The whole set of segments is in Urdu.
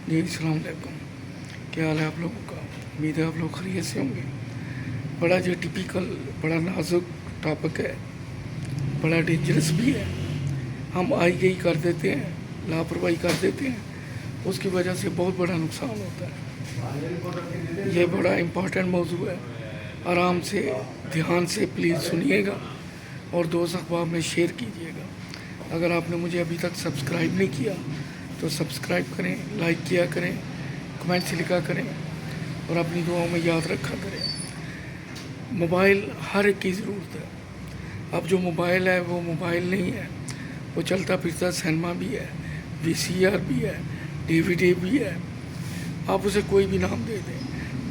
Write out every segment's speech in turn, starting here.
جی السلام علیکم. کیا حال ہے آپ لوگوں کا؟ امید ہے آپ لوگ خیریت سے ہوں گے. بڑا جو ٹپیکل بڑا نازک ٹاپک ہے، بڑا ڈینجرس بھی ہے. ہم آئی گئی کر دیتے ہیں، لاپرواہی کر دیتے ہیں، اس کی وجہ سے بہت بڑا نقصان ہوتا ہے. یہ بڑا امپورٹنٹ موضوع ہے. آرام سے دھیان سے پلیز سنیے گا اور دوست احباب میں شیئر کیجیے گا. اگر آپ نے مجھے ابھی تک سبسکرائب نہیں کیا تو سبسکرائب کریں، لائک کیا کریں، کمنٹ سے لکھا کریں اور اپنی دعاؤں میں یاد رکھا کریں. موبائل ہر ایک کی ضرورت ہے. اب جو موبائل ہے وہ موبائل نہیں ہے، وہ چلتا پھرتا سینما بھی ہے، وی سی آر بھی ہے، ڈی وی ڈی بھی ہے. آپ اسے کوئی بھی نام دے دیں.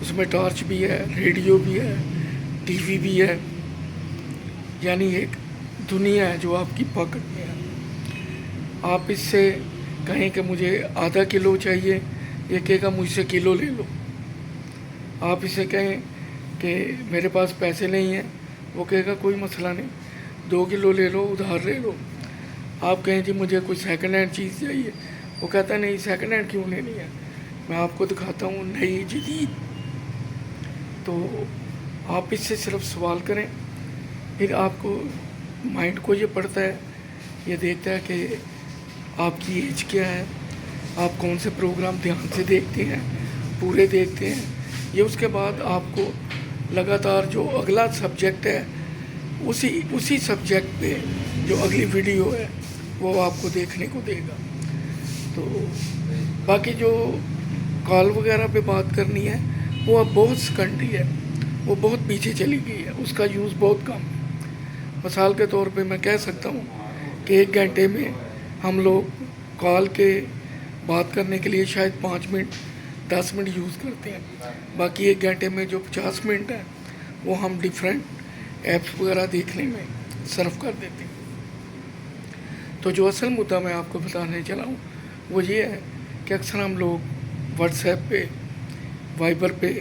اس میں ٹارچ بھی ہے، ریڈیو بھی ہے، ٹی وی بھی ہے. یعنی ایک دنیا ہے جو آپ کی پاکٹ میں ہے. آپ اس سے کہیں کہ مجھے آدھا کلو چاہیے، یہ کہے گا مجھ سے کلو لے لو. آپ اسے کہیں کہ میرے پاس پیسے نہیں ہیں، وہ کہے گا کوئی مسئلہ نہیں، 2 کلو لے لو، ادھار لے لو. آپ کہیں جی مجھے کوئی سیکنڈ ہینڈ چیز چاہیے، وہ کہتا ہے نہیں سیکنڈ ہینڈ کیوں لینی ہے، میں آپ کو دکھاتا ہوں نئی جدید. تو آپ اس سے صرف سوال کریں، پھر آپ کو مائنڈ کو یہ پڑتا ہے، یہ دیکھتا ہے کہ آپ کی ایج کیا ہے، آپ کون سے پروگرام دھیان سے دیکھتے ہیں، پورے دیکھتے ہیں. یہ اس کے بعد آپ کو لگاتار جو اگلا سبجیکٹ ہے اسی سبجیکٹ پہ جو اگلی ویڈیو ہے وہ آپ کو دیکھنے کو دے گا. تو باقی جو کال وغیرہ پہ بات کرنی ہے وہ اب بہت سیکنڈری ہے، وہ بہت پیچھے چلی گئی ہے، اس کا یوز بہت کم ہے. مثال کے طور پہ میں کہہ سکتا ہوں کہ 1 گھنٹے میں ہم لوگ کال کے بات کرنے کے لیے شاید 5 منٹ 10 منٹ یوز کرتے ہیں. باقی 1 گھنٹے میں جو 50 منٹ ہیں وہ ہم ڈیفرنٹ ایپس وغیرہ دیکھنے میں صرف کر دیتے ہیں. تو جو اصل مدعا میں آپ کو بتانے چلا ہوں وہ یہ ہے کہ اکثر ہم لوگ واٹس ایپ پہ، وائبر پہ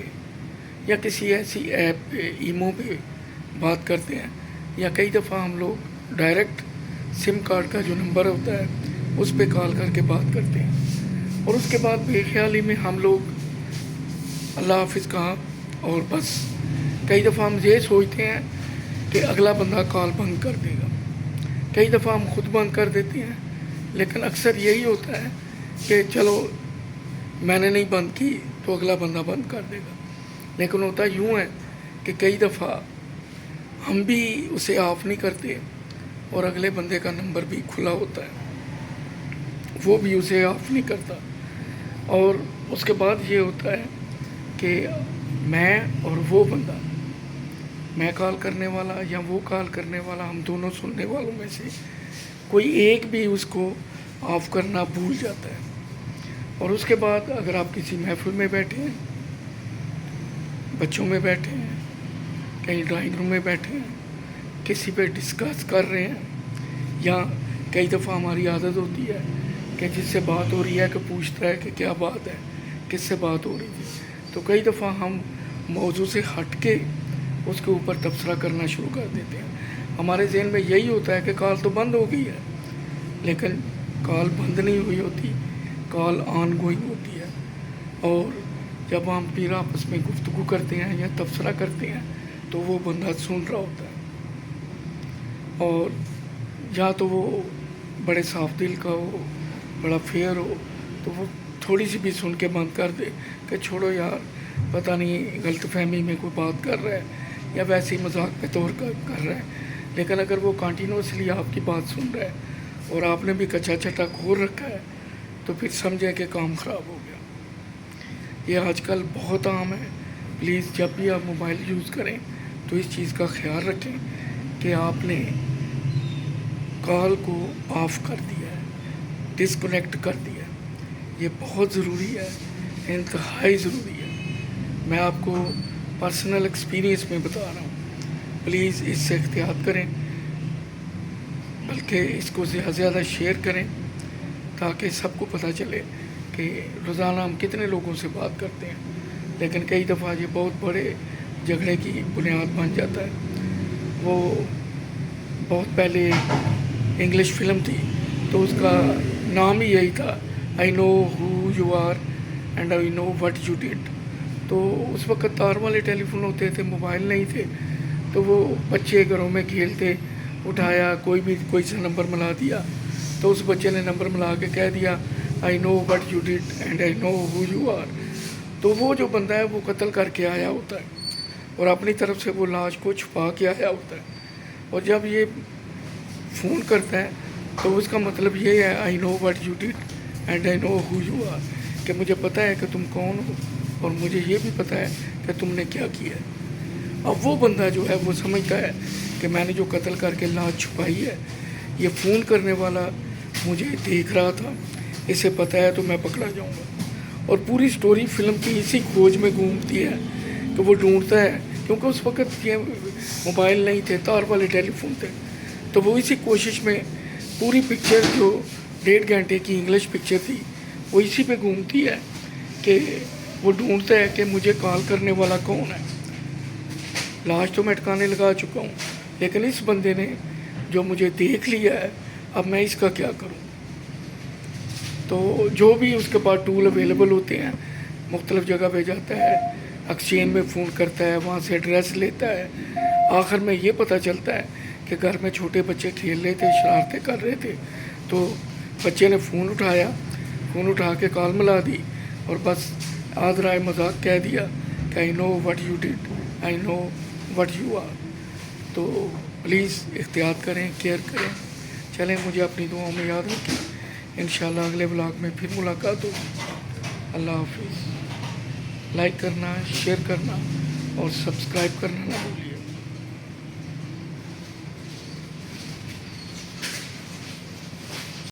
یا کسی ایسی ایپ پہ، ایمو پہ بات کرتے ہیں، یا کئی دفعہ ہم لوگ ڈائریکٹ سم کارڈ کا جو نمبر ہوتا ہے اس پہ کال کر کے بات کرتے ہیں. اور اس کے بعد بے خیالی میں ہم لوگ اللہ حافظ کہا اور بس. کئی دفعہ ہم یہ سوچتے ہیں کہ اگلا بندہ کال بند کر دے گا، کئی دفعہ ہم خود بند کر دیتے ہیں. لیکن اکثر یہی ہوتا ہے کہ چلو میں نے نہیں بند کی تو اگلا بندہ بند کر دے گا. لیکن ہوتا یوں ہے کہ کئی دفعہ ہم بھی اسے آف نہیں کرتے اور اگلے بندے کا نمبر بھی کھلا ہوتا ہے، وہ بھی اسے آف نہیں کرتا. اور اس کے بعد یہ ہوتا ہے کہ میں اور وہ بندہ، میں کال کرنے والا یا وہ کال کرنے والا، ہم دونوں سننے والوں میں سے کوئی ایک بھی اس کو آف کرنا بھول جاتا ہے. اور اس کے بعد اگر آپ کسی محفل میں بیٹھے ہیں، بچوں میں بیٹھے ہیں، کہیں ڈرائنگ روم میں بیٹھے ہیں، کسی پہ ڈسکس کر رہے ہیں، یا کئی دفعہ ہماری عادت ہوتی ہے کہ جس سے بات ہو رہی ہے کہ پوچھتا ہے کہ کیا بات ہے، کس سے بات ہو رہی تھی. تو کئی دفعہ ہم موضوع سے ہٹ کے اس کے اوپر تبصرہ کرنا شروع کر دیتے ہیں. ہمارے ذہن میں یہی ہوتا ہے کہ کال تو بند ہو گئی ہے، لیکن کال بند نہیں ہوئی ہوتی، کال آن گوئنگ ہوتی ہے. اور جب ہم پھر آپس میں گفتگو کرتے ہیں یا تبصرہ کرتے ہیں تو وہ بندہ سن رہا ہوتا ہے. اور یا تو وہ بڑے صاف دل کا ہو، بڑا فیئر ہو، تو وہ تھوڑی سی بھی سن کے بند کر دے کہ چھوڑو یار، پتہ نہیں غلط فہمی میں کوئی بات کر رہا ہے یا ویسے ہی مذاق پہ طور کر رہا ہے. لیکن اگر وہ کنٹینیوسلی آپ کی بات سن رہا ہے اور آپ نے بھی کچا چٹا کھول رکھا ہے تو پھر سمجھیں کہ کام خراب ہو گیا. یہ آج کل بہت عام ہے. پلیز جب بھی آپ موبائل یوز کریں تو اس چیز کا خیال رکھیں کہ آپ نے کال کو آف کر دیا ہے، ڈسکنیکٹ کر دیا ہے. یہ بہت ضروری ہے، انتہائی ضروری ہے. میں آپ کو پرسنل ایکسپیرینس میں بتا رہا ہوں. پلیز اس سے احتیاط کریں، بلکہ اس کو زیادہ سے زیادہ شیئر کریں تاکہ سب کو پتہ چلے کہ روزانہ ہم کتنے لوگوں سے بات کرتے ہیں. لیکن کئی دفعہ یہ بہت بڑے جھگڑے کی بنیاد بن جاتا ہے. وہ بہت پہلے انگلش فلم تھی تو اس کا نام ہی یہی تھا، I know who you are and I know what you did. تو اس وقت تار والے ٹیلی فون ہوتے تھے، موبائل نہیں تھے، تو وہ بچے گھروں میں کھیلتے، اٹھایا کوئی سا نمبر ملا دیا، تو اس بچے نے نمبر ملا کے کہہ دیا I know what you did and I know who you are. تو وہ جو بندہ ہے وہ قتل کر کے آیا ہوتا ہے اور اپنی طرف سے وہ لاش کو چھپا کے آیا ہوتا ہے. اور جب یہ فون کرتا ہے تو اس کا مطلب یہ ہے I know what you did and I know who you are, کہ مجھے پتہ ہے کہ تم کون ہو اور مجھے یہ بھی پتہ ہے کہ تم نے کیا کیا ہے. اب وہ بندہ جو ہے وہ سمجھتا ہے کہ میں نے جو قتل کر کے لاش چھپائی ہے، یہ فون کرنے والا مجھے دیکھ رہا تھا، اسے پتہ ہے تو میں پکڑا جاؤں گا. اور پوری سٹوری فلم کی اسی کھوج میں گھومتی ہے کہ وہ ڈھونڈتا ہے، کیونکہ اس وقت یہ موبائل نہیں تھے، تار والے ٹیلی فون تھے، تو وہ اسی کوشش میں پوری پکچر جو 1.5 گھنٹے کی انگلش پکچر تھی وہ اسی پہ گھومتی ہے کہ وہ ڈھونڈتا ہے کہ مجھے کال کرنے والا کون ہے. لاش تو میں ٹھکانے لگا چکا ہوں، لیکن اس بندے نے جو مجھے دیکھ لیا ہے، اب میں اس کا کیا کروں. تو جو بھی اس کے پاس ٹول اویلیبل ہوتے ہیں مختلف جگہ پہ جاتا ہے، ایکسچینج میں فون کرتا ہے، وہاں سے ایڈریس لیتا ہے. آخر میں یہ پتہ چلتا ہے کہ گھر میں چھوٹے بچے کھیل رہے تھے، شرارتیں کر رہے تھے، تو بچے نے فون اٹھایا، فون اٹھا کے کال ملا دی اور بس آدھرائے مذاق کہہ دیا کہ I know what you did I know what you are. تو پلیز احتیاط کریں، کیئر کریں. چلیں، مجھے اپنی دعاؤں میں یاد رکھیں. انشاءاللہ اگلے ولاگ میں پھر ملاقات ہوگی. اللہ حافظ. لائک کرنا، شیئر کرنا اور سبسکرائب کرنا نہ بھولیں.